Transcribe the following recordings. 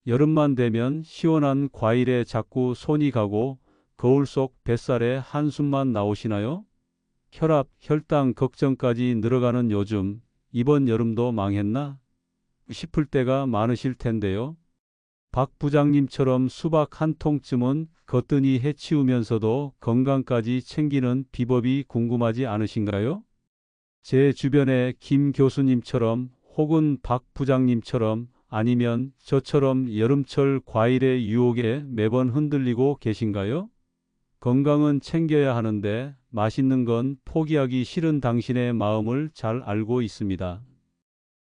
여름만 되면 시원한 과일에 자꾸 손이 가고 거울 속 뱃살에 한숨만 나오시나요? 혈압, 혈당 걱정까지 늘어가는 요즘, 이번 여름도 망했나 싶을 때가 많으실 텐데요. 박 부장님처럼 수박 한 통쯤은 거뜬히 해치우면서도 건강까지 챙기는 비법이 궁금하지 않으신가요? 제 주변에 김 교수님처럼 혹은 박 부장님처럼 아니면 저처럼 여름철 과일의 유혹에 매번 흔들리고 계신가요? 건강은 챙겨야 하는데 맛있는 건 포기하기 싫은 당신의 마음을 잘 알고 있습니다.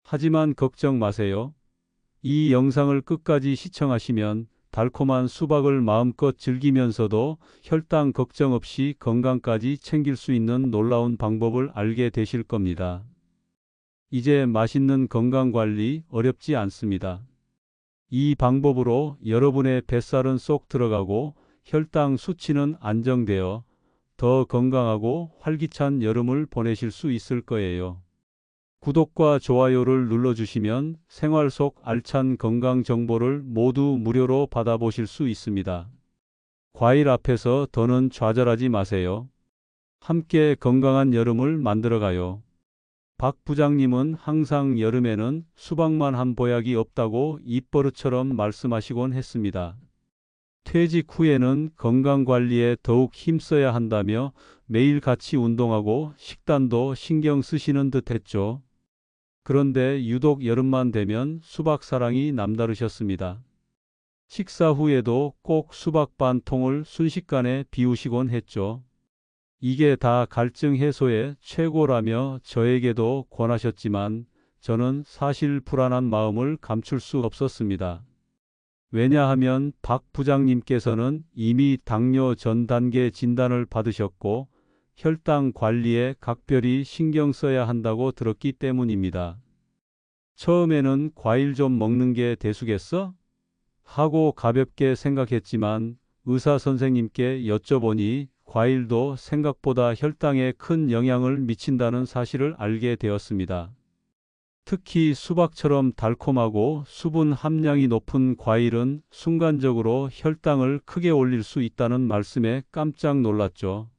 하지만 걱정 마세요. 이 영상을 끝까지 시청하시면 달콤한 수박을 마음껏 즐기면서도 혈당 걱정 없이 건강까지 챙길 수 있는 놀라운 방법을 알게 되실 겁니다. 이제 맛있는 건강관리 어렵지 않습니다. 이 방법으로 여러분의 뱃살은 쏙 들어가고 혈당 수치는 안정되어 더 건강하고 활기찬 여름을 보내실 수 있을 거예요. 구독과 좋아요를 눌러주시면 생활 속 알찬 건강 정보를 모두 무료로 받아보실 수 있습니다. 과일 앞에서 더는 좌절하지 마세요. 함께 건강한 여름을 만들어가요. 박 부장님은 항상 여름에는 수박만 한 보약이 없다고 입버릇처럼 말씀하시곤 했습니다. 퇴직 후에는 건강관리에 더욱 힘써야 한다며 매일 같이 운동하고 식단도 신경 쓰시는 듯 했죠. 그런데 유독 여름만 되면 수박 사랑이 남다르셨습니다. 식사 후에도 꼭 수박 반 통을 순식간에 비우시곤 했죠. 이게 다 갈증 해소에 최고라며 저에게도 권하셨지만 저는 사실 불안한 마음을 감출 수 없었습니다. 왜냐하면 박 부장님께서는 이미 당뇨 전 단계 진단을 받으셨고 혈당 관리에 각별히 신경 써야 한다고 들었기 때문입니다. 처음에는 과일 좀 먹는 게 대수겠어? 하고 가볍게 생각했지만 의사 선생님께 여쭤보니 과일도 생각보다 혈당에 큰 영향을 미친다는 사실을 알게 되었습니다. 특히 수박처럼 달콤하고 수분 함량이 높은 과일은 순간적으로 혈당을 크게 올릴 수 있다는 말씀에 깜짝 놀랐죠.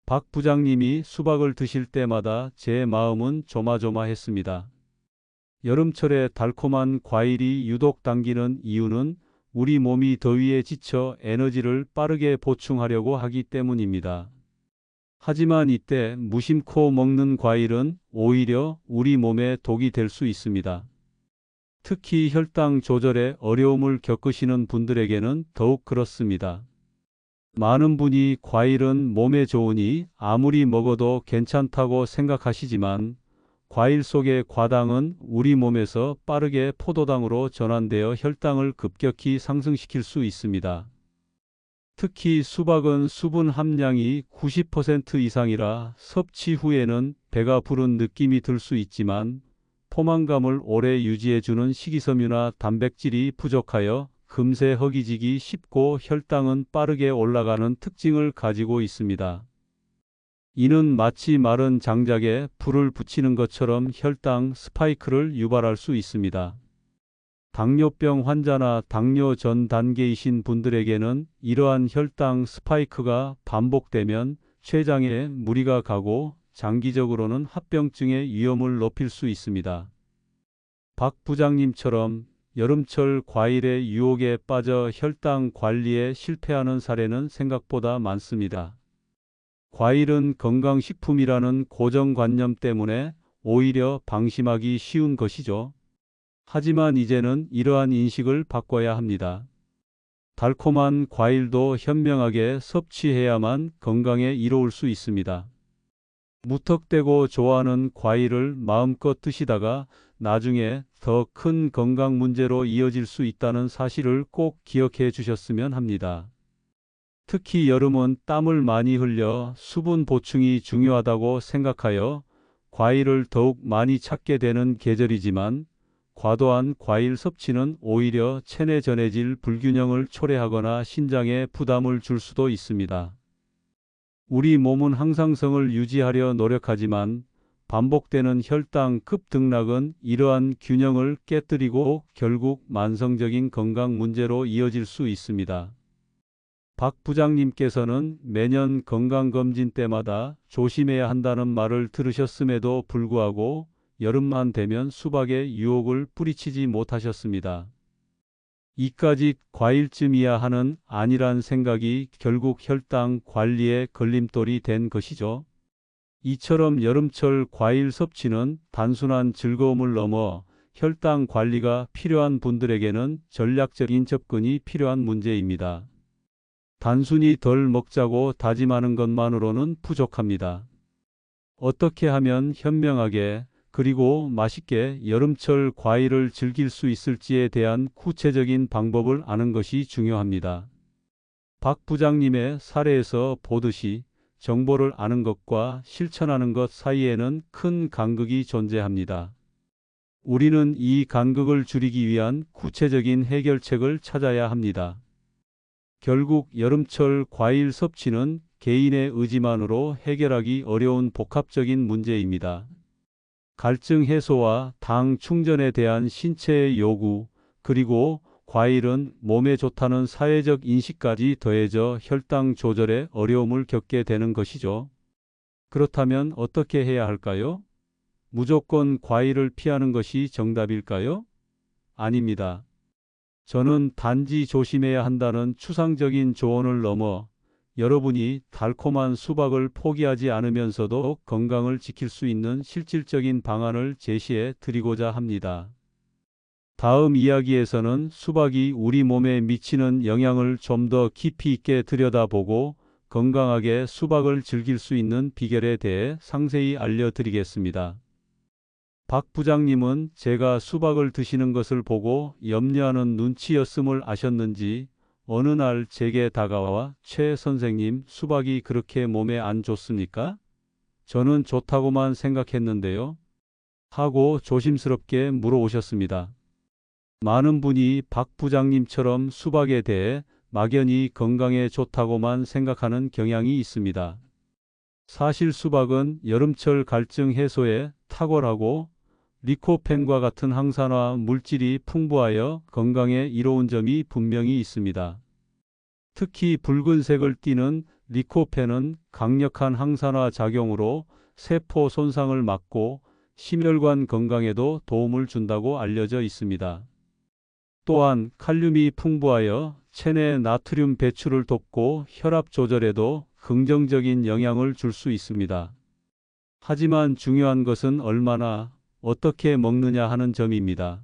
박 부장님이 수박을 드실 때마다 제 마음은 조마조마했습니다. 여름철에 달콤한 과일이 유독 당기는 이유는 우리 몸이 더위에 지쳐 에너지를 빠르게 보충하려고 하기 때문입니다. 하지만 이때 무심코 먹는 과일은 오히려 우리 몸에 독이 될 수 있습니다. 특히 혈당 조절에 어려움을 겪으시는 분들에게는 더욱 그렇습니다. 많은 분이 과일은 몸에 좋으니 아무리 먹어도 괜찮다고 생각하시지만 과일 속의 과당은 우리 몸에서 빠르게 포도당으로 전환되어 혈당을 급격히 상승시킬 수 있습니다. 특히 수박은 수분 함량이 90% 이상이라 섭취 후에는 배가 부른 느낌이 들 수 있지만 포만감을 오래 유지해주는 식이섬유나 단백질이 부족하여 금세 허기지기 쉽고 혈당은 빠르게 올라가는 특징을 가지고 있습니다. 이는 마치 마른 장작에 불을 붙이는 것처럼 혈당 스파이크를 유발할 수 있습니다. 당뇨병 환자나 당뇨 전 단계이신 분들에게는 이러한 혈당 스파이크가 반복되면 췌장에 무리가 가고 장기적으로는 합병증의 위험을 높일 수 있습니다. 박 부장님처럼 여름철 과일의 유혹에 빠져 혈당 관리에 실패하는 사례는 생각보다 많습니다. 과일은 건강식품이라는 고정관념 때문에 오히려 방심하기 쉬운 것이죠. 하지만 이제는 이러한 인식을 바꿔야 합니다. 달콤한 과일도 현명하게 섭취해야만 건강에 이로울 수 있습니다. 무턱대고 좋아하는 과일을 마음껏 드시다가 나중에 더 큰 건강 문제로 이어질 수 있다는 사실을 꼭 기억해 주셨으면 합니다. 특히 여름은 땀을 많이 흘려 수분 보충이 중요하다고 생각하여 과일을 더욱 많이 찾게 되는 계절이지만 과도한 과일 섭취는 오히려 체내 전해질 불균형을 초래하거나 신장에 부담을 줄 수도 있습니다. 우리 몸은 항상성을 유지하려 노력하지만 반복되는 혈당 급등락은 이러한 균형을 깨뜨리고 결국 만성적인 건강 문제로 이어질 수 있습니다. 박 부장님께서는 매년 건강검진 때마다 조심해야 한다는 말을 들으셨음에도 불구하고 여름만 되면 수박에 유혹을 뿌리치지 못하셨습니다. 이까짓 과일쯤이야 하는 아니란 생각이 결국 혈당 관리에 걸림돌이 된 것이죠. 이처럼 여름철 과일 섭취는 단순한 즐거움을 넘어 혈당 관리가 필요한 분들에게는 전략적인 접근이 필요한 문제입니다. 단순히 덜 먹자고 다짐하는 것만으로는 부족합니다. 어떻게 하면 현명하게 그리고 맛있게 여름철 과일을 즐길 수 있을지에 대한 구체적인 방법을 아는 것이 중요합니다. 박 부장님의 사례에서 보듯이 정보를 아는 것과 실천하는 것 사이에는 큰 간극이 존재합니다. 우리는 이 간극을 줄이기 위한 구체적인 해결책을 찾아야 합니다. 결국 여름철 과일 섭취는 개인의 의지만으로 해결하기 어려운 복합적인 문제입니다. 갈증 해소와 당 충전에 대한 신체의 요구, 그리고 과일은 몸에 좋다는 사회적 인식까지 더해져 혈당 조절에 어려움을 겪게 되는 것이죠. 그렇다면 어떻게 해야 할까요? 무조건 과일을 피하는 것이 정답일까요? 아닙니다. 저는 단지 조심해야 한다는 추상적인 조언을 넘어 여러분이 달콤한 수박을 포기하지 않으면서도 건강을 지킬 수 있는 실질적인 방안을 제시해 드리고자 합니다. 다음 이야기에서는 수박이 우리 몸에 미치는 영향을 좀 더 깊이 있게 들여다보고 건강하게 수박을 즐길 수 있는 비결에 대해 상세히 알려드리겠습니다. 박 부장님은 제가 수박을 드시는 것을 보고 염려하는 눈치였음을 아셨는지 어느 날 제게 다가와 최 선생님, 수박이 그렇게 몸에 안 좋습니까? 저는 좋다고만 생각했는데요. 하고 조심스럽게 물어오셨습니다. 많은 분이 박 부장님처럼 수박에 대해 막연히 건강에 좋다고만 생각하는 경향이 있습니다. 사실 수박은 여름철 갈증 해소에 탁월하고 리코펜과 같은 항산화 물질이 풍부하여 건강에 이로운 점이 분명히 있습니다. 특히 붉은색을 띠는 리코펜은 강력한 항산화 작용으로 세포 손상을 막고 심혈관 건강에도 도움을 준다고 알려져 있습니다. 또한 칼륨이 풍부하여 체내 나트륨 배출을 돕고 혈압 조절에도 긍정적인 영향을 줄 수 있습니다. 하지만 중요한 것은 얼마나 어떻게 먹느냐 하는 점입니다.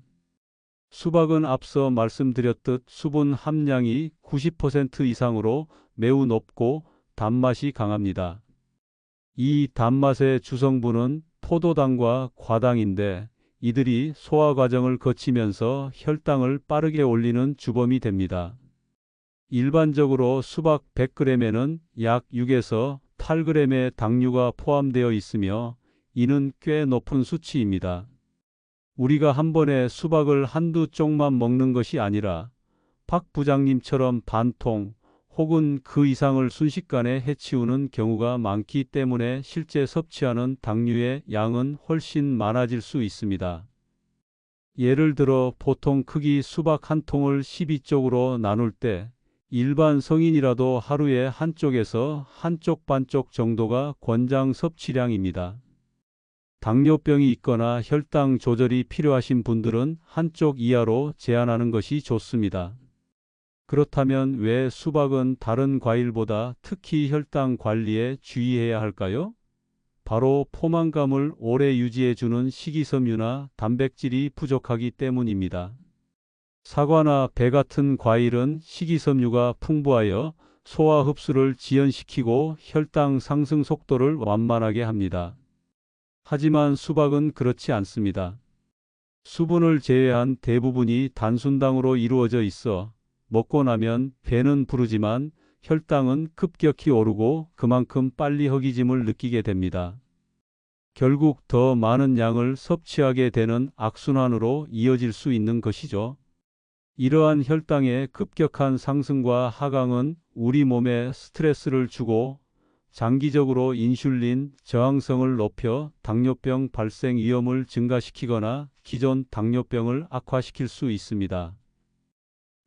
수박은 앞서 말씀드렸듯 수분 함량이 90% 이상으로 매우 높고 단맛이 강합니다. 이 단맛의 주성분은 포도당과 과당인데 이들이 소화 과정을 거치면서 혈당을 빠르게 올리는 주범이 됩니다. 일반적으로 수박 100g에는 약 6에서 8g의 당류가 포함되어 있으며 이는 꽤 높은 수치입니다. 우리가 한 번에 수박을 한두 쪽만 먹는 것이 아니라 박 부장님처럼 반통 혹은 그 이상을 순식간에 해치우는 경우가 많기 때문에 실제 섭취하는 당류의 양은 훨씬 많아질 수 있습니다. 예를 들어 보통 크기 수박 한 통을 12쪽으로 나눌 때 일반 성인이라도 하루에 한쪽에서 한쪽 반쪽 정도가 권장 섭취량입니다. 당뇨병이 있거나 혈당 조절이 필요하신 분들은 한쪽 이하로 제한하는 것이 좋습니다. 그렇다면 왜 수박은 다른 과일보다 특히 혈당 관리에 주의해야 할까요? 바로 포만감을 오래 유지해주는 식이섬유나 단백질이 부족하기 때문입니다. 사과나 배 같은 과일은 식이섬유가 풍부하여 소화 흡수를 지연시키고 혈당 상승 속도를 완만하게 합니다. 하지만 수박은 그렇지 않습니다. 수분을 제외한 대부분이 단순당으로 이루어져 있어 먹고 나면 배는 부르지만 혈당은 급격히 오르고 그만큼 빨리 허기짐을 느끼게 됩니다. 결국 더 많은 양을 섭취하게 되는 악순환으로 이어질 수 있는 것이죠. 이러한 혈당의 급격한 상승과 하강은 우리 몸에 스트레스를 주고 장기적으로 인슐린 저항성을 높여 당뇨병 발생 위험을 증가시키거나 기존 당뇨병을 악화시킬 수 있습니다.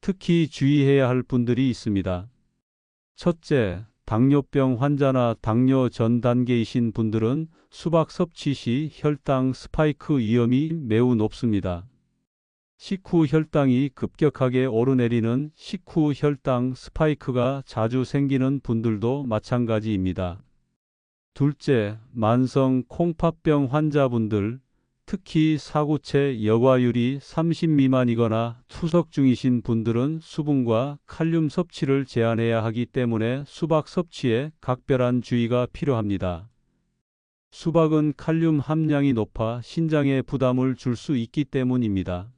특히 주의해야 할 분들이 있습니다. 첫째, 당뇨병 환자나 당뇨 전 단계이신 분들은 수박 섭취 시 혈당 스파이크 위험이 매우 높습니다. 식후 혈당이 급격하게 오르내리는 식후 혈당 스파이크가 자주 생기는 분들도 마찬가지입니다. 둘째, 만성 콩팥병 환자분들, 특히 사구체 여과율이 30 미만이거나 투석 중이신 분들은 수분과 칼륨 섭취를 제한해야 하기 때문에 수박 섭취에 각별한 주의가 필요합니다. 수박은 칼륨 함량이 높아 신장에 부담을 줄 수 있기 때문입니다.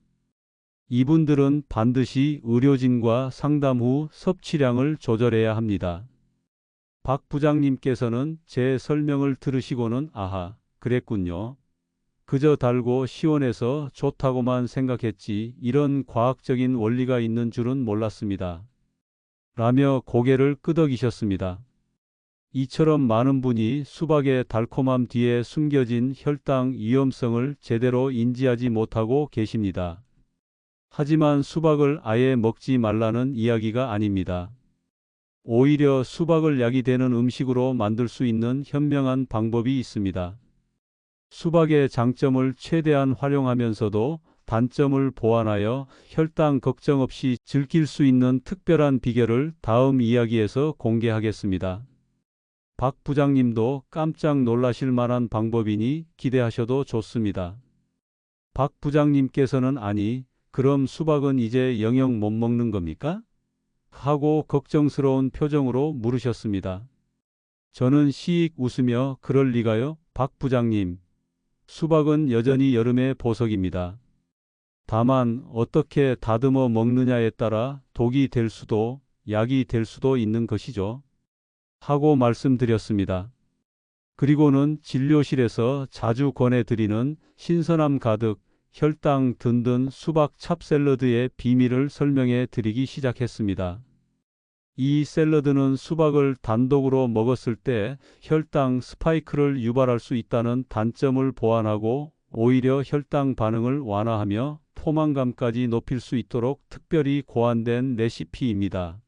이분들은 반드시 의료진과 상담 후 섭취량을 조절해야 합니다. 박 부장님께서는 제 설명을 들으시고는 아하, 그랬군요. 그저 달고 시원해서 좋다고만 생각했지 이런 과학적인 원리가 있는 줄은 몰랐습니다. 라며 고개를 끄덕이셨습니다. 이처럼 많은 분이 수박의 달콤함 뒤에 숨겨진 혈당 위험성을 제대로 인지하지 못하고 계십니다. 하지만 수박을 아예 먹지 말라는 이야기가 아닙니다. 오히려 수박을 약이 되는 음식으로 만들 수 있는 현명한 방법이 있습니다. 수박의 장점을 최대한 활용하면서도 단점을 보완하여 혈당 걱정 없이 즐길 수 있는 특별한 비결을 다음 이야기에서 공개하겠습니다. 박 부장님도 깜짝 놀라실 만한 방법이니 기대하셔도 좋습니다. 박 부장님께서는 아니, 그럼 수박은 이제 영영 못 먹는 겁니까? 하고 걱정스러운 표정으로 물으셨습니다. 저는 시익 웃으며 그럴 리가요, 박 부장님. 수박은 여전히 여름의 보석입니다. 다만 어떻게 다듬어 먹느냐에 따라 독이 될 수도 약이 될 수도 있는 것이죠. 하고 말씀드렸습니다. 그리고는 진료실에서 자주 권해드리는 신선함 가득 혈당 든든 수박 찹샐러드의 비밀을 설명해 드리기 시작했습니다. 이 샐러드는 수박을 단독으로 먹었을 때 혈당 스파이크를 유발할 수 있다는 단점을 보완하고 오히려 혈당 반응을 완화하며 포만감까지 높일 수 있도록 특별히 고안된 레시피입니다.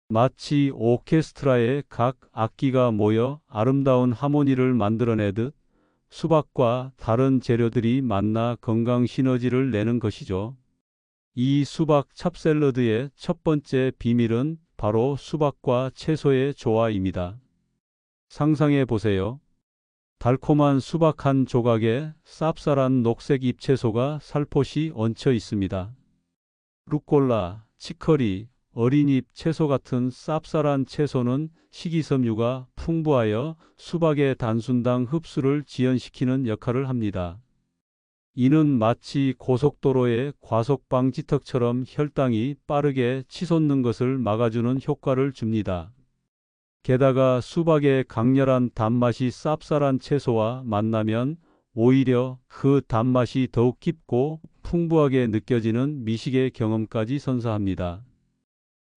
마치 오케스트라의 각 악기가 모여 아름다운 하모니를 만들어내듯 수박과 다른 재료들이 만나 건강 시너지를 내는 것이죠. 이 수박 찹샐러드의 첫 번째 비밀은 바로 수박과 채소의 조화입니다. 상상해 보세요. 달콤한 수박 한 조각에 쌉쌀한 녹색 잎채소가 살포시 얹혀 있습니다. 루꼴라, 치커리, 어린잎 채소 같은 쌉쌀한 채소는 식이섬유가 풍부하여 수박의 단순당 흡수를 지연시키는 역할을 합니다. 이는 마치 고속도로의 과속 방지턱처럼 혈당이 빠르게 치솟는 것을 막아주는 효과를 줍니다. 게다가 수박의 강렬한 단맛이 쌉쌀한 채소와 만나면 오히려 그 단맛이 더욱 깊고 풍부하게 느껴지는 미식의 경험까지 선사합니다.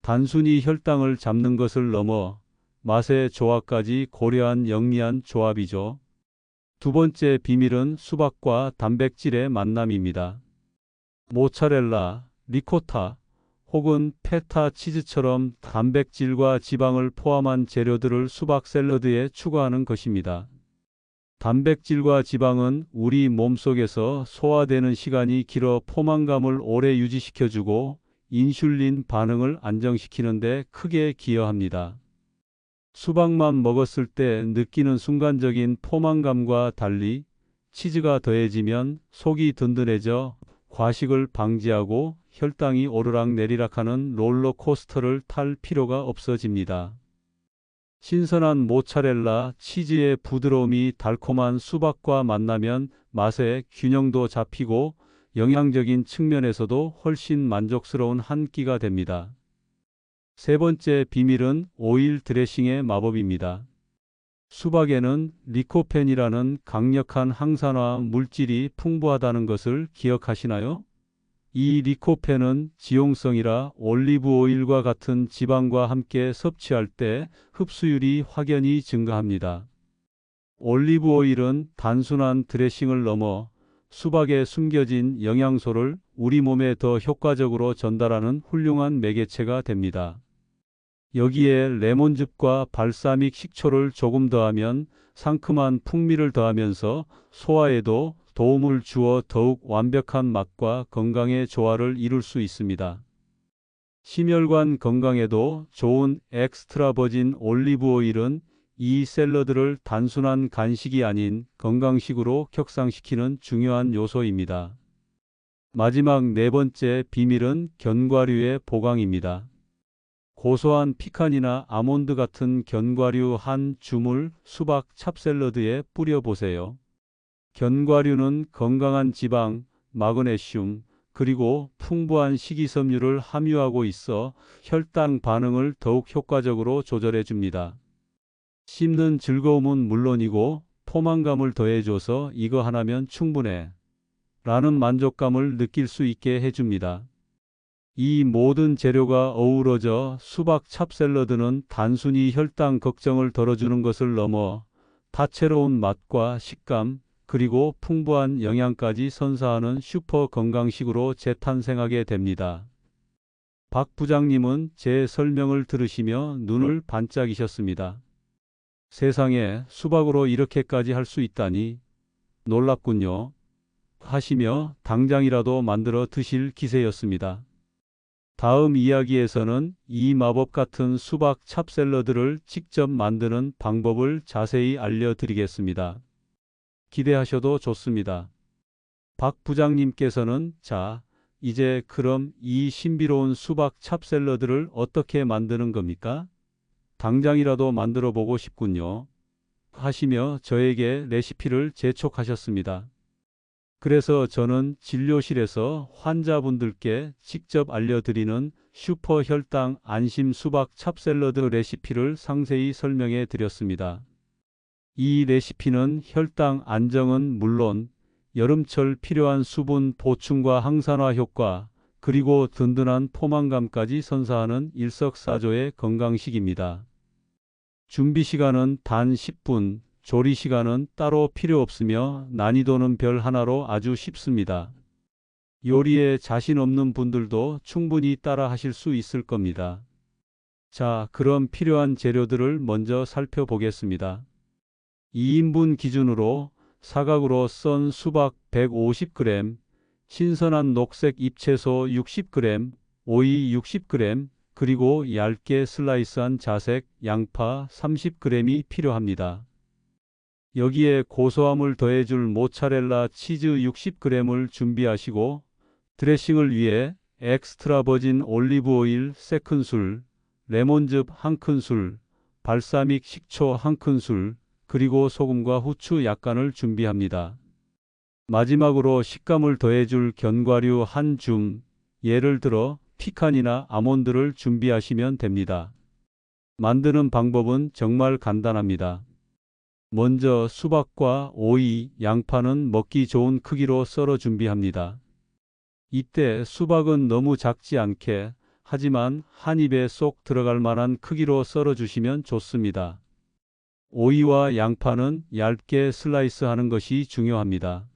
단순히 혈당을 잡는 것을 넘어 맛의 조화까지 고려한 영리한 조합이죠. 두 번째 비밀은 수박과 단백질의 만남입니다. 모차렐라, 리코타 혹은 페타 치즈처럼 단백질과 지방을 포함한 재료들을 수박 샐러드에 추가하는 것입니다. 단백질과 지방은 우리 몸속에서 소화되는 시간이 길어 포만감을 오래 유지시켜주고 인슐린 반응을 안정시키는 데 크게 기여합니다. 수박만 먹었을 때 느끼는 순간적인 포만감과 달리 치즈가 더해지면 속이 든든해져 과식을 방지하고 혈당이 오르락내리락하는 롤러코스터를 탈 필요가 없어집니다. 신선한 모차렐라 치즈의 부드러움이 달콤한 수박과 만나면 맛의 균형도 잡히고 영양적인 측면에서도 훨씬 만족스러운 한 끼가 됩니다. 세 번째 비밀은 오일 드레싱의 마법입니다. 수박에는 리코펜이라는 강력한 항산화 물질이 풍부하다는 것을 기억하시나요? 이 리코펜은 지용성이라 올리브 오일과 같은 지방과 함께 섭취할 때 흡수율이 확연히 증가합니다. 올리브 오일은 단순한 드레싱을 넘어 수박에 숨겨진 영양소를 우리 몸에 더 효과적으로 전달하는 훌륭한 매개체가 됩니다. 여기에 레몬즙과 발사믹 식초를 조금 더하면 상큼한 풍미를 더하면서 소화에도 도움을 주어 더욱 완벽한 맛과 건강의 조화를 이룰 수 있습니다. 심혈관 건강에도 좋은 엑스트라 버진 올리브 오일은 이 샐러드를 단순한 간식이 아닌 건강식으로 격상시키는 중요한 요소입니다. 마지막 네 번째 비밀은 견과류의 보강입니다. 고소한 피칸이나 아몬드 같은 견과류 한 줌을 수박 찹샐러드에 뿌려보세요. 견과류는 건강한 지방, 마그네슘, 그리고 풍부한 식이섬유를 함유하고 있어 혈당 반응을 더욱 효과적으로 조절해 줍니다. 씹는 즐거움은 물론이고 포만감을 더해줘서 이거 하나면 충분해 라는 만족감을 느낄 수 있게 해줍니다. 이 모든 재료가 어우러져 수박 찹샐러드는 단순히 혈당 걱정을 덜어주는 것을 넘어 다채로운 맛과 식감, 그리고 풍부한 영양까지 선사하는 슈퍼 건강식으로 재탄생하게 됩니다. 박 부장님은 제 설명을 들으시며 눈을 반짝이셨습니다. 세상에 수박으로 이렇게까지 할 수 있다니 놀랍군요. 하시며 당장이라도 만들어 드실 기세였습니다. 다음 이야기에서는 이 마법 같은 수박 찹샐러드를 직접 만드는 방법을 자세히 알려드리겠습니다. 기대하셔도 좋습니다. 박 부장님께서는 자, 이제 그럼 이 신비로운 수박 찹샐러드를 어떻게 만드는 겁니까? 당장이라도 만들어 보고 싶군요. 하시며 저에게 레시피를 재촉하셨습니다. 그래서 저는 진료실에서 환자분들께 직접 알려드리는 슈퍼 혈당 안심 수박 찹샐러드 레시피를 상세히 설명해 드렸습니다. 이 레시피는 혈당 안정은 물론 여름철 필요한 수분 보충과 항산화 효과, 그리고 든든한 포만감까지 선사하는 일석사조의 건강식입니다. 준비 시간은 단 10분, 조리 시간은 따로 필요 없으며 난이도는 별 하나로 아주 쉽습니다. 요리에 자신 없는 분들도 충분히 따라 하실 수 있을 겁니다. 자, 그럼 필요한 재료들을 먼저 살펴보겠습니다. 2인분 기준으로 사각으로 썬 수박 150g, 신선한 녹색 잎채소 60g, 오이 60g, 그리고 얇게 슬라이스한 자색 양파 30g이 필요합니다. 여기에 고소함을 더해줄 모차렐라 치즈 60g을 준비하시고 드레싱을 위해 엑스트라 버진 올리브 오일 3큰술, 레몬즙 1큰술, 발사믹 식초 1큰술, 그리고 소금과 후추 약간을 준비합니다. 마지막으로 식감을 더해줄 견과류 한 줌, 예를 들어 피칸이나 아몬드를 준비하시면 됩니다. 만드는 방법은 정말 간단합니다. 먼저 수박과 오이, 양파는 먹기 좋은 크기로 썰어 준비합니다. 이때 수박은 너무 작지 않게, 하지만 한 입에 쏙 들어갈 만한 크기로 썰어 주시면 좋습니다. 오이와 양파는 얇게 슬라이스하는 것이 중요합니다.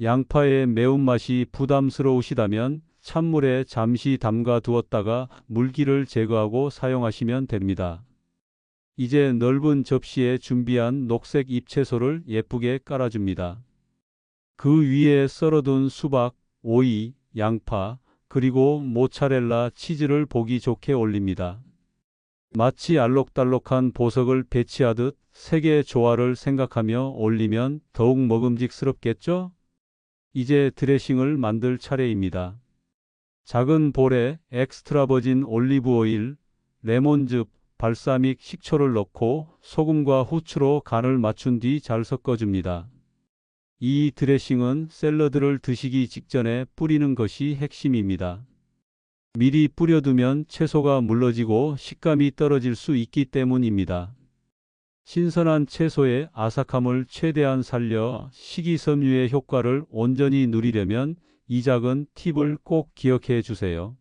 양파의 매운맛이 부담스러우시다면 찬물에 잠시 담가 두었다가 물기를 제거하고 사용하시면 됩니다. 이제 넓은 접시에 준비한 녹색 잎채소를 예쁘게 깔아줍니다. 그 위에 썰어둔 수박, 오이, 양파, 그리고 모차렐라 치즈를 보기 좋게 올립니다. 마치 알록달록한 보석을 배치하듯 색의 조화를 생각하며 올리면 더욱 먹음직스럽겠죠? 이제 드레싱을 만들 차례입니다. 작은 볼에 엑스트라 버진 올리브 오일, 레몬즙, 발사믹 식초를 넣고 소금과 후추로 간을 맞춘 뒤 잘 섞어줍니다. 이 드레싱은 샐러드를 드시기 직전에 뿌리는 것이 핵심입니다. 미리 뿌려두면 채소가 물러지고 식감이 떨어질 수 있기 때문입니다. 신선한 채소의 아삭함을 최대한 살려 식이섬유의 효과를 온전히 누리려면 이 작은 팁을 꼭 기억해 주세요.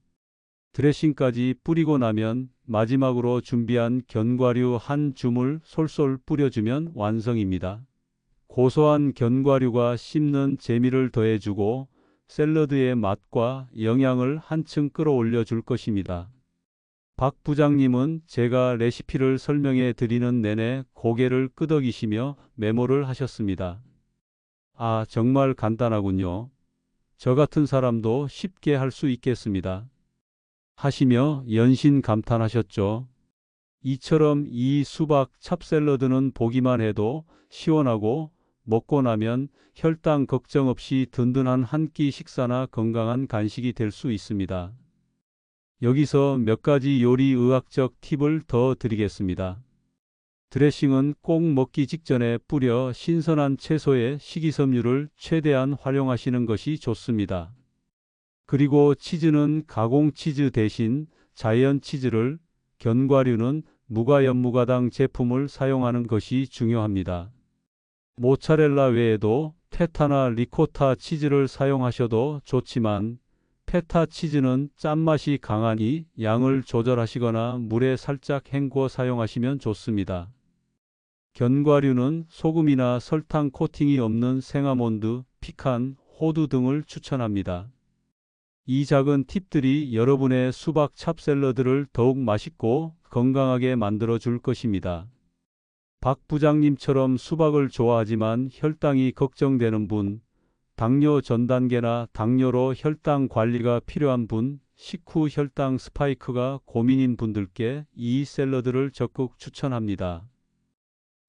드레싱까지 뿌리고 나면 마지막으로 준비한 견과류 한 줌을 솔솔 뿌려주면 완성입니다. 고소한 견과류가 씹는 재미를 더해주고 샐러드의 맛과 영양을 한층 끌어올려 줄 것입니다. 박 부장님은 제가 레시피를 설명해 드리는 내내 고개를 끄덕이시며 메모를 하셨습니다. 아, 정말 간단하군요. 저 같은 사람도 쉽게 할 수 있겠습니다. 하시며 연신 감탄하셨죠. 이처럼 이 수박 찹샐러드는 보기만 해도 시원하고 먹고 나면 혈당 걱정 없이 든든한 한 끼 식사나 건강한 간식이 될 수 있습니다. 여기서 몇 가지 요리 의학적 팁을 더 드리겠습니다. 드레싱은 꼭 먹기 직전에 뿌려 신선한 채소의 식이섬유를 최대한 활용하시는 것이 좋습니다. 그리고 치즈는 가공 치즈 대신 자연 치즈를, 견과류는 무가염무가당 제품을 사용하는 것이 중요합니다. 모차렐라 외에도 페타나 리코타 치즈를 사용하셔도 좋지만 페타 치즈는 짠맛이 강하니 양을 조절하시거나 물에 살짝 헹궈 사용하시면 좋습니다. 견과류는 소금이나 설탕 코팅이 없는 생아몬드, 피칸, 호두 등을 추천합니다. 이 작은 팁들이 여러분의 수박 찹샐러드를 더욱 맛있고 건강하게 만들어 줄 것입니다. 박 부장님처럼 수박을 좋아하지만 혈당이 걱정되는 분, 당뇨 전 단계나 당뇨로 혈당 관리가 필요한 분, 식후 혈당 스파이크가 고민인 분들께 이 샐러드를 적극 추천합니다.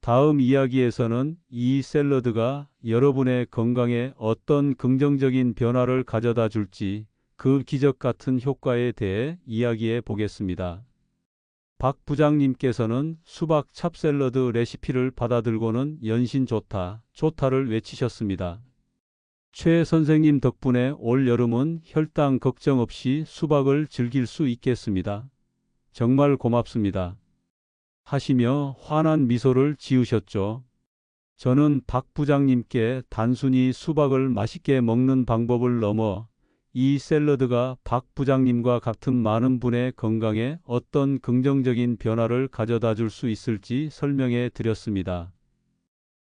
다음 이야기에서는 이 샐러드가 여러분의 건강에 어떤 긍정적인 변화를 가져다 줄지 그 기적 같은 효과에 대해 이야기해 보겠습니다. 박 부장님께서는 수박 찹샐러드 레시피를 받아들고는 연신 좋다, 좋다를 외치셨습니다. 최 선생님 덕분에 올 여름은 혈당 걱정 없이 수박을 즐길 수 있겠습니다. 정말 고맙습니다. 하시며 환한 미소를 지으셨죠. 저는 박 부장님께 단순히 수박을 맛있게 먹는 방법을 넘어 이 샐러드가 박 부장님과 같은 많은 분의 건강에 어떤 긍정적인 변화를 가져다 줄 수 있을지 설명해 드렸습니다.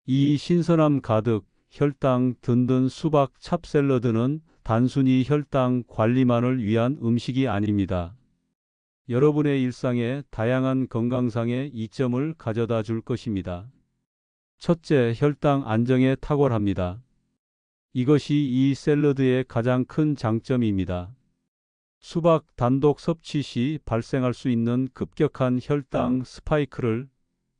이 신선함 가득 혈당 든든 수박 찹샐러드는 단순히 혈당 관리만을 위한 음식이 아닙니다. 여러분의 일상에 다양한 건강상의 이점을 가져다 줄 것입니다. 첫째, 혈당 안정에 탁월합니다. 이것이 이 샐러드의 가장 큰 장점입니다. 수박 단독 섭취 시 발생할 수 있는 급격한 혈당 스파이크를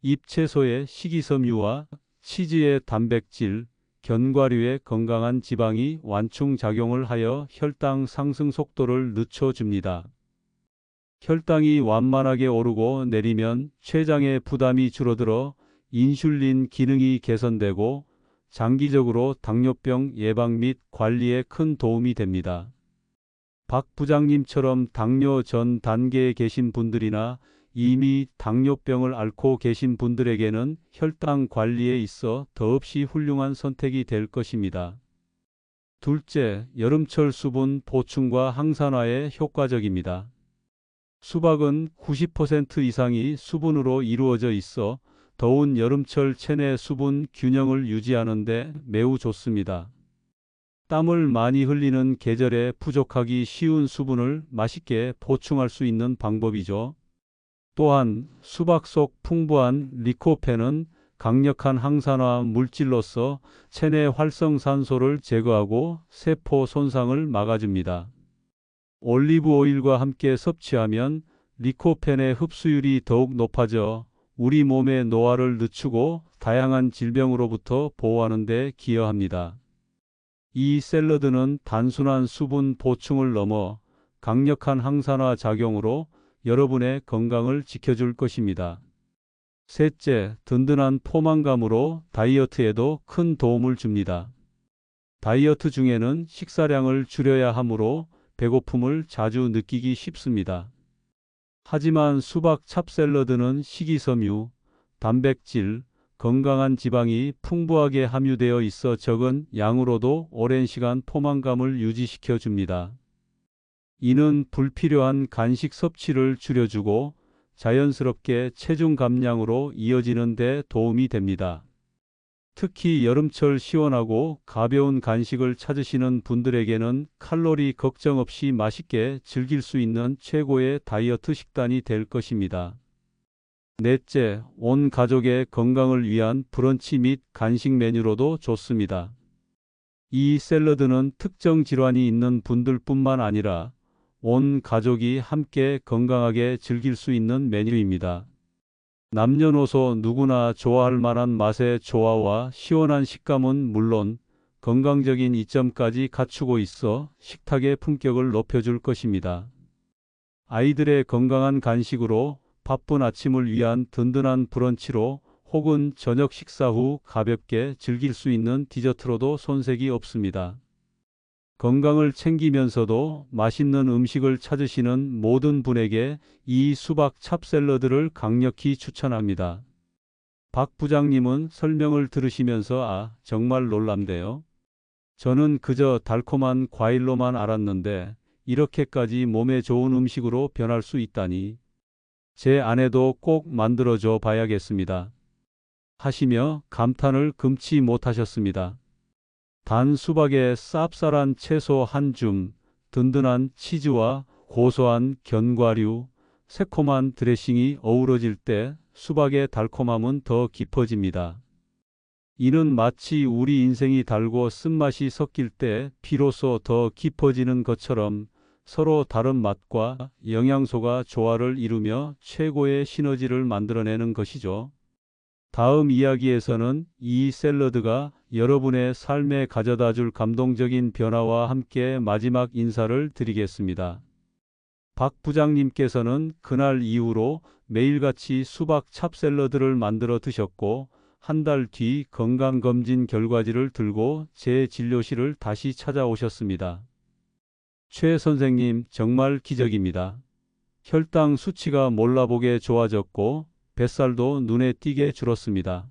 잎채소의 식이섬유와 치즈의 단백질, 견과류의 건강한 지방이 완충작용을 하여 혈당 상승 속도를 늦춰줍니다. 혈당이 완만하게 오르고 내리면 췌장의 부담이 줄어들어 인슐린 기능이 개선되고 장기적으로 당뇨병 예방 및 관리에 큰 도움이 됩니다. 박 부장님처럼 당뇨 전 단계에 계신 분들이나 이미 당뇨병을 앓고 계신 분들에게는 혈당 관리에 있어 더없이 훌륭한 선택이 될 것입니다. 둘째, 여름철 수분 보충과 항산화에 효과적입니다. 수박은 90% 이상이 수분으로 이루어져 있어 더운 여름철 체내 수분 균형을 유지하는 데 매우 좋습니다. 땀을 많이 흘리는 계절에 부족하기 쉬운 수분을 맛있게 보충할 수 있는 방법이죠. 또한 수박 속 풍부한 리코펜은 강력한 항산화 물질로서 체내 활성산소를 제거하고 세포 손상을 막아줍니다. 올리브 오일과 함께 섭취하면 리코펜의 흡수율이 더욱 높아져 우리 몸의 노화를 늦추고 다양한 질병으로부터 보호하는 데 기여합니다. 이 샐러드는 단순한 수분 보충을 넘어 강력한 항산화 작용으로 여러분의 건강을 지켜줄 것입니다. 셋째, 든든한 포만감으로 다이어트에도 큰 도움을 줍니다. 다이어트 중에는 식사량을 줄여야 하므로 배고픔을 자주 느끼기 쉽습니다. 하지만 수박 찹샐러드는 식이섬유, 단백질, 건강한 지방이 풍부하게 함유되어 있어 적은 양으로도 오랜 시간 포만감을 유지시켜 줍니다. 이는 불필요한 간식 섭취를 줄여주고 자연스럽게 체중 감량으로 이어지는 데 도움이 됩니다. 특히 여름철 시원하고 가벼운 간식을 찾으시는 분들에게는 칼로리 걱정 없이 맛있게 즐길 수 있는 최고의 다이어트 식단이 될 것입니다. 넷째, 온 가족의 건강을 위한 브런치 및 간식 메뉴로도 좋습니다. 이 샐러드는 특정 질환이 있는 분들뿐만 아니라 온 가족이 함께 건강하게 즐길 수 있는 메뉴입니다. 남녀노소 누구나 좋아할 만한 맛의 조화와 시원한 식감은 물론 건강적인 이점까지 갖추고 있어 식탁의 품격을 높여줄 것입니다. 아이들의 건강한 간식으로, 바쁜 아침을 위한 든든한 브런치로, 혹은 저녁 식사 후 가볍게 즐길 수 있는 디저트로도 손색이 없습니다. 건강을 챙기면서도 맛있는 음식을 찾으시는 모든 분에게 이 수박 찹샐러드를 강력히 추천합니다. 박 부장님은 설명을 들으시면서 정말 놀랍네요. 저는 그저 달콤한 과일로만 알았는데 이렇게까지 몸에 좋은 음식으로 변할 수 있다니. 제 아내도 꼭 만들어줘 봐야겠습니다. 하시며 감탄을 금치 못하셨습니다. 단 수박에 쌉쌀한 채소 한 줌, 든든한 치즈와 고소한 견과류, 새콤한 드레싱이 어우러질 때 수박의 달콤함은 더 깊어집니다. 이는 마치 우리 인생이 달고 쓴맛이 섞일 때 비로소 더 깊어지는 것처럼 서로 다른 맛과 영양소가 조화를 이루며 최고의 시너지를 만들어내는 것이죠. 다음 이야기에서는 이 샐러드가 여러분의 삶에 가져다 줄 감동적인 변화와 함께 마지막 인사를 드리겠습니다. 박 부장님께서는 그날 이후로 매일같이 수박 찹샐러드를 만들어 드셨고, 한 달 뒤 건강검진 결과지를 들고 제 진료실을 다시 찾아오셨습니다. 최 선생님, 정말 기적입니다. 혈당 수치가 몰라보게 좋아졌고 뱃살도 눈에 띄게 줄었습니다.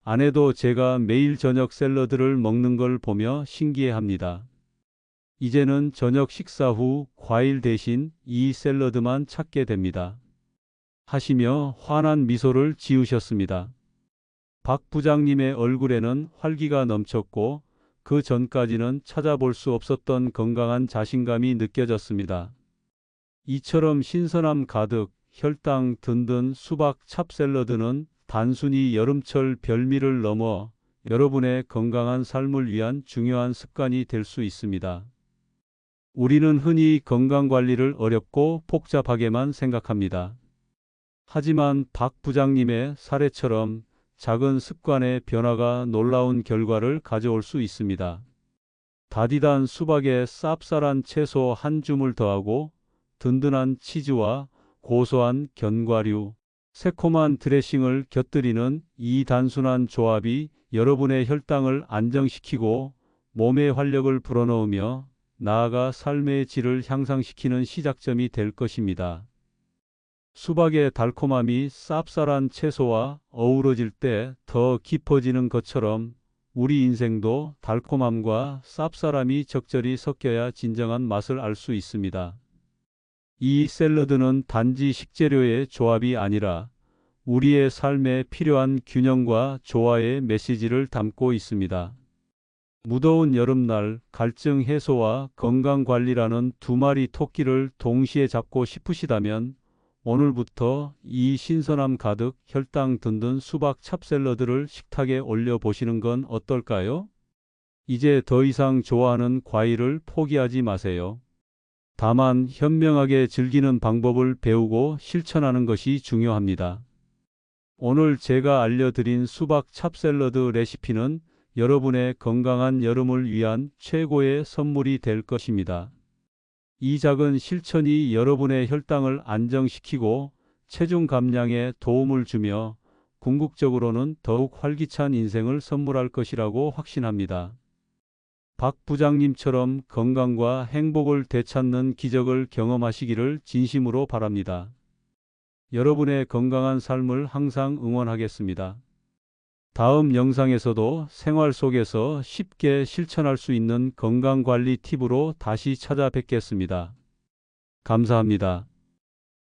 아내도 제가 매일 저녁 샐러드를 먹는 걸 보며 신기해합니다. 이제는 저녁 식사 후 과일 대신 이 샐러드만 찾게 됩니다. 하시며 환한 미소를 지으셨습니다. 박 부장님의 얼굴에는 활기가 넘쳤고 그 전까지는 찾아볼 수 없었던 건강한 자신감이 느껴졌습니다. 이처럼 신선함 가득, 혈당 든든 수박 찹샐러드는 단순히 여름철 별미를 넘어 여러분의 건강한 삶을 위한 중요한 습관이 될 수 있습니다. 우리는 흔히 건강관리를 어렵고 복잡하게만 생각합니다. 하지만 박 부장님의 사례처럼 작은 습관의 변화가 놀라운 결과를 가져올 수 있습니다. 다디단 수박에 쌉쌀한 채소 한 줌을 더하고 든든한 치즈와 고소한 견과류, 새콤한 드레싱을 곁들이는 이 단순한 조합이 여러분의 혈당을 안정시키고 몸의 활력을 불어넣으며 나아가 삶의 질을 향상시키는 시작점이 될 것입니다. 수박의 달콤함이 쌉쌀한 채소와 어우러질 때 더 깊어지는 것처럼 우리 인생도 달콤함과 쌉쌀함이 적절히 섞여야 진정한 맛을 알 수 있습니다. 이 샐러드는 단지 식재료의 조합이 아니라 우리의 삶에 필요한 균형과 조화의 메시지를 담고 있습니다. 무더운 여름날 갈증 해소와 건강 관리라는 두 마리 토끼를 동시에 잡고 싶으시다면 오늘부터 이 신선함 가득 혈당 든든 수박 찹샐러드를 식탁에 올려보시는 건 어떨까요? 이제 더 이상 좋아하는 과일을 포기하지 마세요. 다만 현명하게 즐기는 방법을 배우고 실천하는 것이 중요합니다. 오늘 제가 알려드린 수박 찹샐러드 레시피는 여러분의 건강한 여름을 위한 최고의 선물이 될 것입니다. 이 작은 실천이 여러분의 혈당을 안정시키고 체중 감량에 도움을 주며 궁극적으로는 더욱 활기찬 인생을 선물할 것이라고 확신합니다. 박 부장님처럼 건강과 행복을 되찾는 기적을 경험하시기를 진심으로 바랍니다. 여러분의 건강한 삶을 항상 응원하겠습니다. 다음 영상에서도 생활 속에서 쉽게 실천할 수 있는 건강관리 팁으로 다시 찾아뵙겠습니다. 감사합니다.